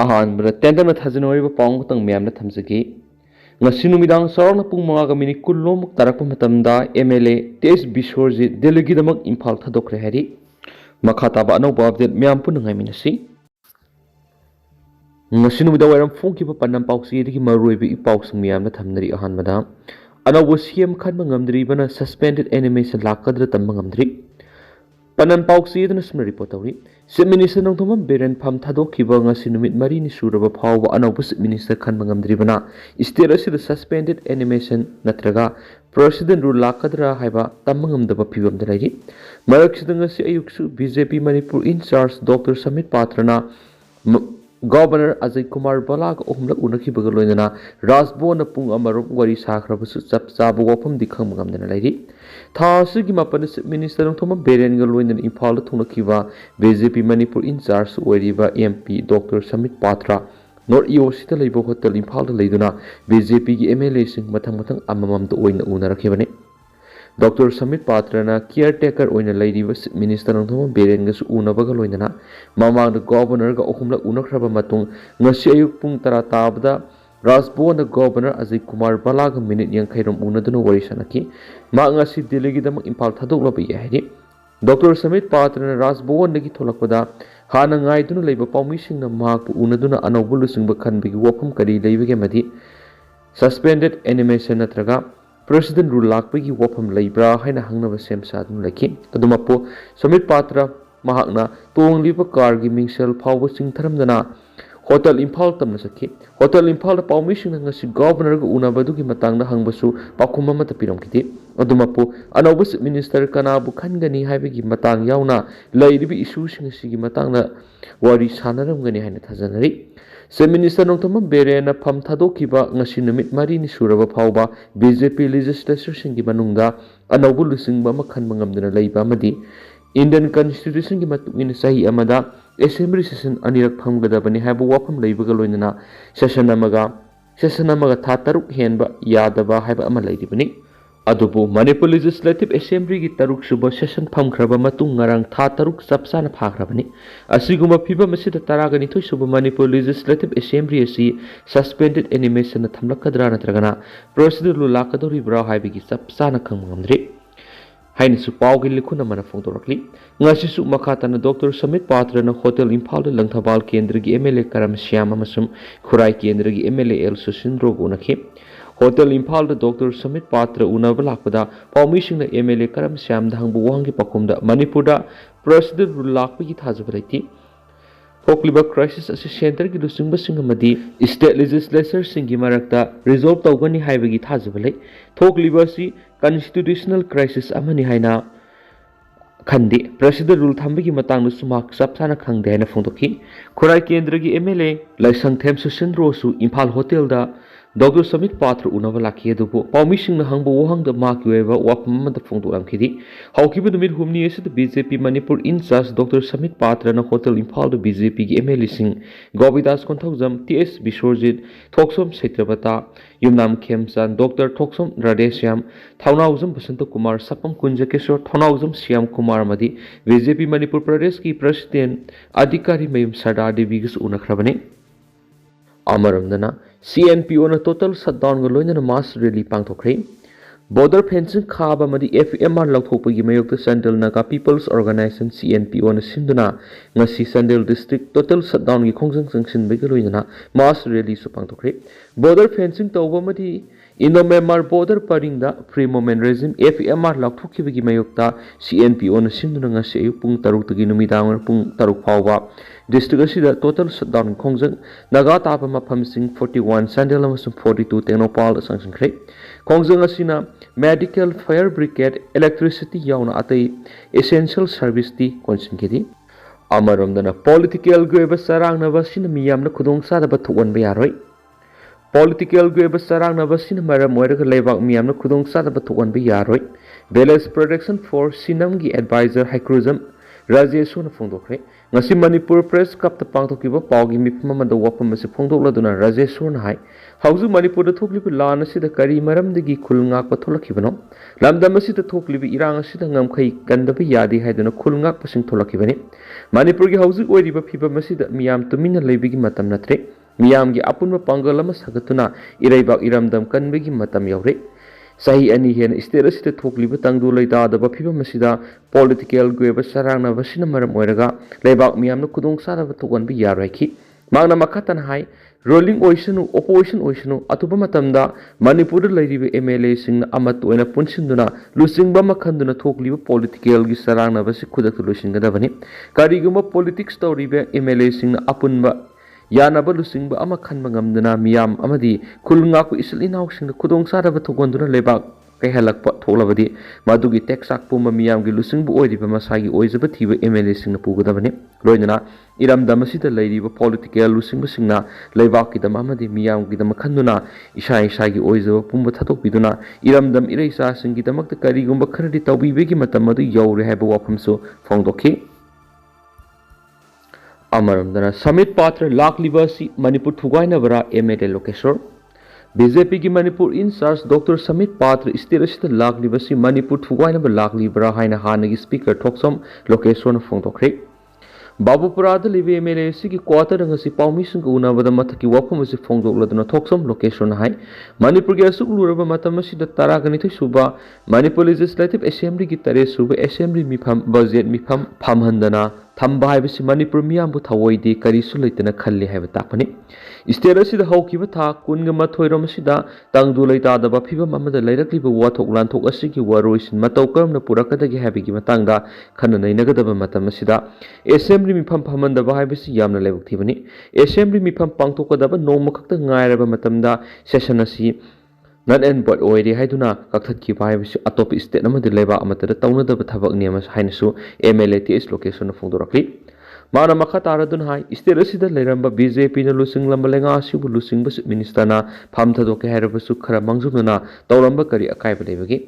ꯑꯍꯥꯟꯕꯗ ꯇꯦꯟꯗꯔꯅ ꯊꯥꯖꯤꯟꯅꯔꯤꯕ ꯄꯥꯎ ꯈꯛꯇꯪ ꯃꯌꯥꯝꯅ ꯊꯝꯖꯒꯦ ꯉꯁꯤ ꯅꯨꯃꯤꯗꯥꯡ ꯆꯥꯎꯔꯥꯛꯅ ꯄꯨꯡ 5:10 ꯇꯥꯔꯛꯄ ꯃꯇꯝꯗ MLA ꯇꯦꯁ ꯕꯤꯁꯣꯔꯖꯤꯠ ꯗꯦꯜꯂꯤꯒꯤꯗꯃꯛ ꯏꯝꯐꯥꯜ ꯊꯥꯗꯣꯛꯈ꯭ꯔꯦ ꯍꯥꯏꯔꯤ ꯃꯈꯥ ꯇꯥꯕ ꯑꯅꯧꯕ ꯑꯞꯗꯦꯠ ꯃꯌꯥꯝ ꯄꯨꯟꯅ ꯉꯥꯏꯃꯤꯟꯅꯁꯤ ngasi numida wairam phongkiba pannam pausi digi maruibi ipausing miyamna thamnari ahanbada anawbo CM khanba ngamdribana suspended animation lakadra tamba ngamdri pannam pausi dana smna report tawri Chief Minister nongthoma beren pham thadokhiba ngasi numit mari ni suraba phawba anawbo Chief Minister khanba ngamdribana state asida suspended animation natraga president rule lakadra haiba tamba ngamdaba phibamda lairi maraksida ngasi ayuksu BJP Manipur in charge Dr. Samit Patrana Governor Ajay Kumar Balag ohumlak unakibaga loinana Rajbona pung amarom wari sakhrabasu chap chabu wafam dikhang mangamdana lairi thasigi mapana Minister nongthoma beren ga loinana Imphal thungnakiba BJP Manipur in charge oiriba MP Dr. Samit Patra North EOC ta leibo hotel Imphal da leiduna BJP gi MLA sing mathang mathang amamam da oina unarakibane Dr. Samit Patrana caretaker oina lairiba Minister nongthoma beren ga su unabaga loinana mamang da governor ga ohumla unakraba matung ngasi ayuk pung tara tabda Rajbona Governor Ajay Kumar Balag minute yang khairam unaduna wari sanaki ma ngasi Delhi gi damak Imphal thadokla ba yahri Dr. Samit Patrana Rajbona gi tholakpada hana ngai duna leiba paumi singna mak unaduna anawbulu singba khanbigi wafam kari leibage madi suspended animation natraga President rule lakpagi wafam leibra haina hangnaba semsa dun laki adumapo Samit Patra mahakna tongliba car gi mingsel phawba singtharamdana Hotel Imphal tamna sakhi Hotel Imphal da paumi singna ngasi governor ga unabadu gi matangna hangbasu pakhuma mata piramkiti adumapo anawba minister kanabu khangani haibagi matang yauna leiribi issue singsi gi matangna wari sanaramgani haina thajanari Chief Minister nongthoma berena pham thadokhiba ngasi numit mari ni suraba phawba BJP legislature singi manungda anawbu lusingba makhan mangamdana leiba amadi Indian Constitution gi matungin sahi amada assembly session anirak phamgadabani haibu wafam leibaga loinana session amaga tha taruk henba yadaba haiba ama leiribani adubu Manipur Legislative Assembly gi taruk suba session phamkraba matung ngarang tha taruk sapsana phakrabani asiguma phiba masida taragani thoi suba Manipur Legislative Assembly asi suspended animation na thamlakadra natragana procedure lakadori bra haibigi sapsana khangmamdri haini su pawgi likhuna mana phongdorakli ngasi su makhatana Dr. Samit Patra na Hotel Imphal Langthabal Kendra gi MLA Karam Shyam amasum Khurai Kendra gi MLA El Susin Rogo nakhi Hotel Imphal da Dr. Samit Patra unaba lakpada paumi singna MLA Karam Shyam da hangbu wangi pakumda Manipur da president rule lakpagi thajabalaiti Thokliba crisis asi center gi lusingba singamadi state legislature singi marakta resolve tawgani haibagi thajabalai thokliba si constitutional crisis amani haina khandi president rule thambagi matang sumak sapsana khangde haina phongdokhi Khurai Kendra gi MLA Laisang Them Susindro su Imphal Hotel da Dr. Samit Patra unaba lakhi adubu paumi singna hangbu wahang da mak yoeba wapam da phongdoram khidi haukiba numit humni ase BJP Manipur in charge Dr. Samit Patra na Hotel Imphal da BJP gi MLA sing Gobidas Konthaujam TS Bishorjit Thoksom Setrabata Yumnam Khemchan Dr. Thoksom Radeshyam Thaunaujam Basanta Kumar Sapam Kunjakeshwar Thaunaujam Shyam Kumar madi BJP Manipur Pradesh ki president adhikari mayum Sardar Devi gis unakhrabane Amaramdana CNPO na total shutdown ga loina na mass rally pangthokre border fencing khaba madi FMR lauthopagi mayokta Sandal Naga People's Organization CNPO na sinduna ngasi Sandal district total shutdown gi khongjang sangshin bai ga loina na mass rally su pangthokre border fencing tawba madi Indo-Myanmar border paringda free movement regime FMR lauthokibagi mayokta CNPO na sinduna ngasi ayuk pung 3 tagi numidang pung 3 phawba district asida total shutdown khongjang naga tapa mafam sing 41 Sandal amasung 42 Tenopal sangsingkhre khongjang asina medical fire brigade electricity yauna atai essential service ti konsinkedi amaramdana political goeba sarangnaba sina miyamna khudong sadaba thuwan bayaroi political goeba sarangnaba sina maram oiraga leibak miyamna khudong sadaba thuwan bayaroi balance protection for sinam gi advisor Haikhruzam Rajesuna phongdokre ngasi Manipur Press Club ta pangthokiba pawgi mifam amada wafam asi phongdokladuna Rajeshwarna hai hauju Manipur da thokliba lan asida kari maramdagi khulngakpa tholakibano lamdam asida thokliba irang asida ngamkhai kandaba yadi haiduna khulngakpa sing tholakibani Manipur gi hauju oiriba phibam asida miyam tumina leibigi matam natre miyam gi apunba pangal ama sagatuna iraibak iramdam kanbegi matam yaure sahi ani hen state asida thokliba tangdu leita da phibam asida political goeba sarangna basina maram oiraga leibak miyamna kudong sara thokwan bi yaraiki magna makatan hai rolling oisanu opposition oisanu atuba matamda Manipur lairibe MLA sing amat oina punsinduna lusingba makhanduna thokliba political gi sarangna basi khudak lusingadabani kariguma politics tawribe MLA sing apunba yanaba lusingba ama khanba ngamduna miyam amadi khulngaku islinaw sing khudong saraba thokonduna lebak kaihalakpa tholabadi madugi teksak puma miyam gi lusingbu oiriba masagi oizaba thiba MLA sing pugadabani loinana iramdam asida lairiba political lusingba singna leibak kidam amadi miyam gidam khanduna isa isa gi oizaba pumba thatok biduna iramdam ireisa sing gidamakta karigumba kharadi tawbibegi matam adu yaure haiba wafamsu phongdokhi Amaramdana Samit Patra Laklibasi Manipur Thugainabara MLA Lokeshwar BJP की Manipur in charge doctor समित पात्र state Asit लाक्लिबसी Manipur थुगाइनब लाक्लिबरा हाइना हानगी speaker थोक्सम Lokeshwar फोंदोखरे बाबुपुराद लिबे MLA की quarter ngasi पाउमिसंग उनाबदा मथकी वफम असि फोंदोक्लदना थोक्सम Lokeshwar high Manipur के असुक लुरबा मतम असिदा तरागनिथि सुबा Manipur legislative assembly की तरे सुबा असेंबली मिफम बजेट मिफम फामहंदना थंबा हाइबसि मणिपुर मियामबु थवोइदि करिसु लेतना खल्ले हाइबा ताकपनि स्टेट असिदा हौकिबा था कुनगा मथोइरम असिदा तंगदु लेतादबा फिबम अमदा लैरक्लिबा वाथोक लानथोक असिगी वारोइसिन मतौ करमना पुरकदगी हाइबगी मतंगदा खन नैनगदबा मतम असिदा असेंबली मिफम फामंदबा हाइबसि यामना लेबक थिबनि assembly मिफम पांगथोकदबा नोमखक्ता ngairaba matamda session asi not and but oiri haiduna kakthaki baibisu atop state amadi leba amatara taunadaba thabak niamas hainasu MLA ts location phongdorakli mana makha taradun hai state asida leiramba BJP na lusing lambalenga asibu lusing bus minister na phamthadoke hairabasu khara mangjununa tawramba kari akaiba lebagi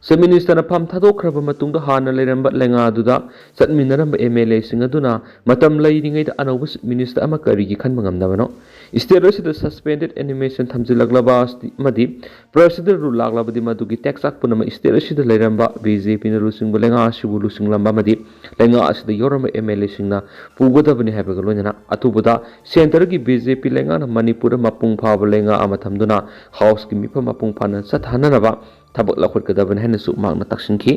se minister na phamthadokhraba matungda hana leiramba lenga aduda satminaramba MLA sing aduna matam leiringai da anobu minister ama kari gi khanba ngamdabano state asida suspended animation thamjilaglaba madi president ru laglabadi madugi texak punama state asida leiramba BJP na lusing lenga asibu lusing lamba madi lenga asida yorama MLA singna pugodabani habaga loinana atubuda center gi BJP lenga na Manipur mapung phaba lenga amathamduna house gi mipa mapung phana sathanaraba thabak lakhotgadaban hanasu magna taksinki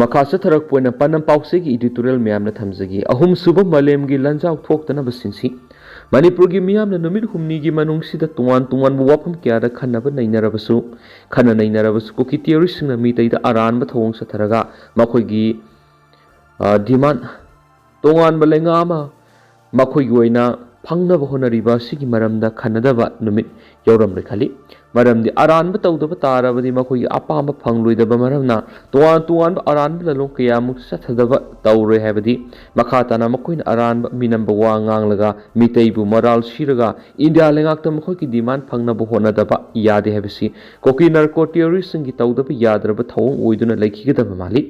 makasa tharak poina panam pause gi editorial myamna thamjagi ahum suba Malemgi Lamjao thoktanaba Sinsi Manipur gi miyamna numit humni gi manungsida tuan wafam kyada khanaba nainarabasu Kuki theory singna mitaida aran ba thong satharaga makhoi gi demand tongan balenga ama makhoi gi oina phangnaba honariba sigi maramda khanadaba numit yauram rekhali maramdi aran ba tawdaba tarabadi makhoi apamba phangloidaba maramna tuan ba aran ba lalong kyamu sathadaba tawre habadi makhatana makhoi aran ba minamba wa nganglaga mitaibu moral siraga India lengakta makhoi ki demand phangnaba honadaba yade habisi Kuki narco terrorist singi tawdaba yadraba thawong oiduna laikhigedaba mali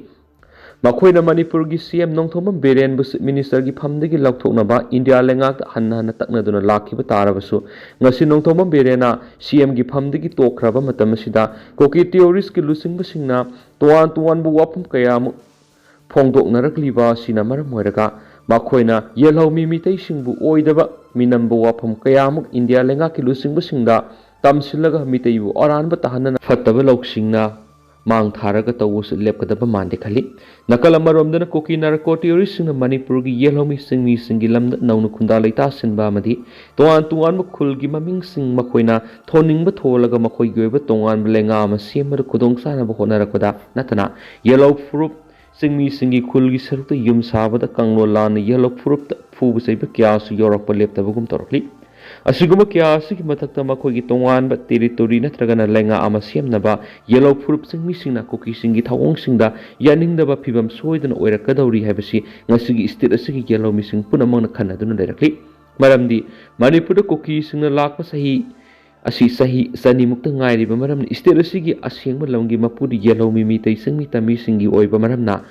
Makhoina Manipur gi CM Nongthomam Beren bus minister gi phamdagi laukthoknaba India lengak hanna taknaduna lakhiba tarabasu ngasi Nongthomam Berena CM gi phamdagi tokhraba matam sida Kuki terrorist gi lusingba singna tuan bu wapum kayamu phongdoknarakliba sina maram moiraga makhoina yelhaw mimitei singbu oidaba minamba wapum kayamu India lengak gi lusingba singda tamsilaga miteibu oranba tahanna fattaba lauksingna mang tharaga tawus lepkadaba mande khali nakala maromdana Kuki narco terrorist singna Manipur gi yelhomi singmi singi lamda naunu khunda leita sinba amadi tuan makhul gi maming sing makhoina thoningba tholaga makhoi goiba tongan blenga ama semar khudong sana ba honarakada natana yellow fruit singmi singi khul gi sarukta yum sabada kanglo lan yellow fruit phubu saiba kya su yorakpa leptabagum torokli asiguma kya asigi mathakta makhoi tongan ba territory natragana lenga ama semnaba yellow fruit singmi singna Kuki singi thawong singda yaningdaba phibam soidana oirakadauri habasi ngasigi state asigi yellow mising punamang na khanaduna lerakli maramdi Manipur Kuki singna lakpa sahi sani mukta ngairiba maramni state asigi asengba lamgi mapudi yellow mimi tai singmi tami singi oiba maramna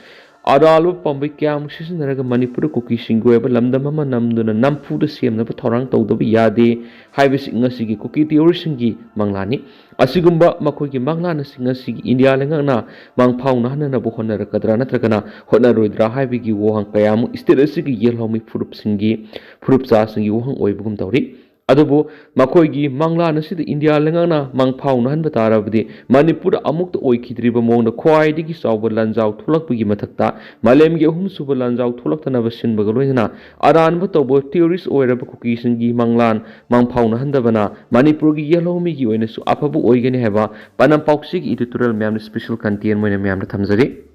ꯑꯔꯥꯟꯕ ꯄꯥꯝꯕꯩ ꯀꯌꯥꯃꯨꯛ ꯁꯤꯖꯤꯟꯅꯔꯒ ꯃꯅꯤꯄꯨꯔꯗ ꯀꯨꯀꯤꯁꯤꯡꯒꯤ ꯑꯣꯏꯕ ꯂꯝꯗꯝ ꯑꯃ ꯅꯝꯗꯨꯅ ꯅꯝꯐꯨꯗ ꯁꯦꯝꯅꯕ ꯊꯧꯔꯥꯡ ꯇꯧꯗꯕ ꯌꯥꯗꯦ ꯍꯥꯏꯕꯁꯤ ꯉꯁꯤꯒꯤ ꯀꯨꯀꯤ ꯊꯤꯑꯣꯔꯤꯁꯤꯡꯒꯤ ꯃꯪꯂꯥꯟꯅꯤ ꯑꯁꯤꯒꯨꯝꯕ ꯃꯈꯣꯏꯒꯤ ꯃꯪꯂꯥꯟꯁꯤꯡ ꯉꯁꯤꯒꯤ ꯏꯟꯗꯤꯌꯥ ꯂꯩꯉꯥꯛꯅ ꯃꯥꯡꯐꯥꯎꯅꯍꯟꯅꯕ ꯍꯣꯠꯅꯔꯛꯀꯗ꯭ꯔꯥ ꯅꯠꯇ꯭ꯔꯒꯅ ꯍꯣꯠꯅꯔꯣꯏꯗ꯭ꯔꯥ ꯍꯥꯏꯕꯒꯤ ꯋꯥꯍꯪ ꯀꯌꯥꯃꯨꯛ ꯁ꯭ꯇꯦꯠ ꯑꯁꯤꯒꯤ ꯌꯦꯜꯍꯧꯃꯤ ꯐꯨꯔꯨꯞꯆꯥꯁꯤꯡꯒꯤ ꯋꯥꯍꯪ ꯑꯣꯏꯕꯒꯨꯝ ꯇꯧꯔꯤ ꯑꯗꯨꯕꯨ ꯃꯈꯣꯏꯒꯤ ꯃꯪꯂꯥꯟ ꯑꯁꯤꯗ ꯏꯟꯗꯤꯌꯥ ꯂꯩꯉꯥꯛꯅ ꯃꯥꯡꯐꯥꯎꯅꯍꯟꯕ ꯇꯥꯔꯕꯗꯤ ꯃꯅꯤꯄꯨꯔꯗ ꯑꯃꯨꯛꯇ ꯑꯣꯏꯈꯤꯗ꯭ꯔꯤꯕ ꯃꯑꯣꯡꯗ ꯈ꯭ꯋꯥꯏꯗꯒꯤ ꯆꯥꯎꯕ ꯂꯥꯟꯖꯥꯎ ꯊꯣꯛꯂꯛꯄꯒꯤ ꯃꯊꯛꯇ ꯃꯥꯂꯦꯝꯒꯤ ꯑꯍꯨꯝꯁꯨꯕ ꯂꯥꯟꯖꯥꯎ ꯊꯣꯛꯂꯛꯇꯅꯕ ꯁꯤꯟꯕꯒ ꯂꯣꯏꯅꯅ ꯑꯔꯥꯟꯕ ꯇꯧꯕ ꯇꯤꯑꯣꯔꯤꯁ ꯑꯣꯏꯔꯕ ꯀꯨꯀꯤꯁꯤꯡꯒꯤ ꯃꯪꯂꯥꯟ ꯃꯥꯡꯐꯥꯎꯅꯍꯟꯗꯕꯅ ꯃꯅꯤꯄꯨꯔꯒꯤ ꯌꯦꯜꯍꯧꯃꯤꯒꯤ ꯑꯣꯏꯅꯁꯨ ꯑꯐꯕ ꯑꯣꯏꯒꯅꯤ ꯍꯥꯏꯕ ꯄꯥꯅꯝ ꯄꯥꯎꯆꯦꯒꯤ ꯏꯗꯤꯇꯣꯔꯤꯌꯦꯜ ꯃꯌꯥꯝꯅ ꯁ꯭ꯄꯦꯁꯦꯜ ꯀꯟꯇꯦꯟ ꯑꯣꯏꯅ ꯃꯌꯥꯝꯗ ꯊꯝꯖꯔꯤ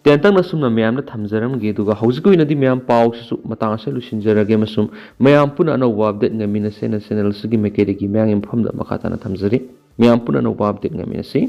ꯇꯦꯟꯇꯪꯅ ꯁꯨꯝꯅ ꯃꯌꯥꯝꯅ ꯊꯝꯖꯔꯝꯒꯦ ꯑꯗꯨꯒ ꯍꯧꯖꯤꯛꯀꯤ ꯑꯣꯏꯅꯗꯤ ꯃꯌꯥꯝ ꯄꯥꯎꯁꯤꯁꯨ ꯃꯇꯥꯡ ꯑꯁꯤ ꯂꯣꯏꯁꯤꯟꯖꯔꯒꯦ ꯑꯃꯁꯨꯡ ꯃꯌꯥꯝ ꯄꯨꯟꯅ ꯑꯅꯧꯕ ꯑꯞꯗꯦꯠ ꯉꯥꯏꯃꯤꯟꯅꯁꯦꯅ ꯆꯦꯅꯦꯜ ꯑꯁꯤꯒꯤ ꯃꯥꯏꯀꯩꯗꯒꯤ ꯃꯌꯥꯝꯒꯤ ꯃꯐꯝꯗ ꯃꯈꯥ ꯇꯥꯅ ꯊꯝꯖꯔꯤ ꯃꯌꯥꯝ ꯄꯨꯟꯅ ꯑꯅꯧꯕ ꯑꯞꯗꯦꯠ ꯉꯥꯏꯃꯤꯟꯅꯁꯤ